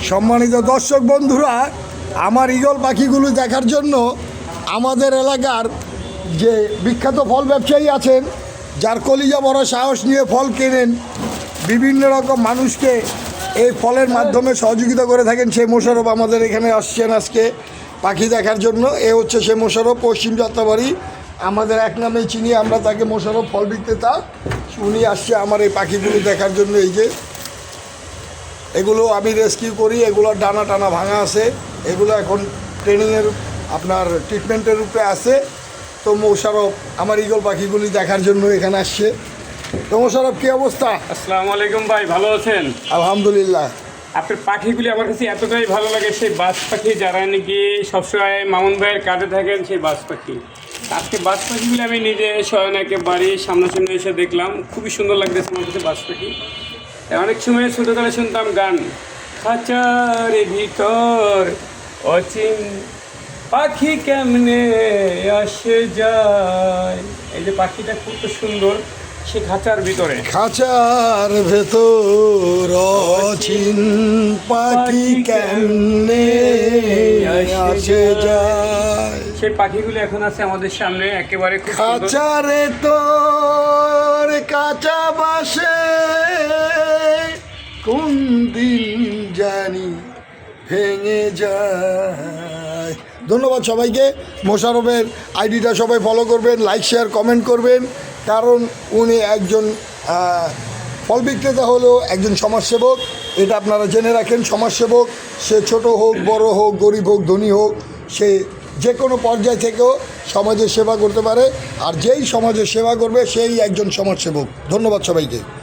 সম্মানিত দর্শক বন্ধুরা, আমার ঈগল পাখিগুলো দেখার জন্য আমাদের এলাকার যে বিখ্যাত ফল ব্যবসায়ী আছেন, যার কলিজা বড় সাহস নিয়ে ফল কেনেন, বিভিন্ন রকম মানুষকে এই ফলের মাধ্যমে সহযোগিতা করে থাকেন, সেই মোশাররফ আমাদের এখানে আসছেন আজকে পাখি দেখার জন্য। এ হচ্ছে সে মোশাররফ, পশ্চিম যাত্রাবাড়ি, আমাদের এক নামেই চিনি আমরা তাকে, মোশাররফ ফল বিক্রেতা। উনি আসছে আমার এই পাখিগুলো দেখার জন্য। এই যে এগুলো আমি রেস্কিউ করি, এগুলো ডানা টানা ভাঙা আছে, এগুলো এখন ট্রেনিংয়ের আপনার ট্রিটমেন্টের উপরে আছে। তো মোশাররফ আমার ঈগল পাখিগুলি দেখার জন্য এখানে আসছে। তো মোশাররফ, কী অবস্থা? আসসালামু আলাইকুম ভাই, ভালো আছেন? আলহামদুলিল্লাহ। আপনার পাখিগুলি আমার কাছে এতটাই ভালো লাগে, সেই বাজ পাখি যারা নাকি সবসময় মামুন ভাইয়ের কাঁধে থাকেন, সেই বাজ পাখি। আজকে বাজ পাখিগুলি আমি নিজে শয়নাকে বাড়ির সামনাসামনি এসে দেখলাম, খুবই সুন্দর লাগতেছে আমার কাছে বাজ পাখি। অনেক সময় ছোটোকালে শুনতাম গান, খাঁচার ভিতর অচিন পাখি কেমনে আসে যায়। এই যে পাখিটা খুব সুন্দর, সে খাঁচার ভিতরে, খাঁচার ভেতর অচিন পাখি কেমনে আসে যায়। সেই পাখিগুলো এখন আছে আমাদের সামনে একেবারে খুব সুন্দর। খাঁচারে তোর কাঁচা বাসে কোন দিন জানি ভেঙে যায়। ধন্যবাদ সবাইকে। মোশাররফের আইডিটা সবাই ফলো করবেন, লাইক শেয়ার কমেন্ট করবেন, কারণ উনি একজন ফল বিক্রেতা হলেও একজন সমাজসেবক। এটা আপনারা জেনে রাখেন। সমাজসেবক সে ছোট হোক, বড় হোক, গরিব হোক, ধনী হোক, সে যে কোনো পর্যায় থেকেও সমাজের সেবা করতে পারে, আর যেই সমাজের সেবা করবে সেই একজন সমাজসেবক। ধন্যবাদ সবাইকে।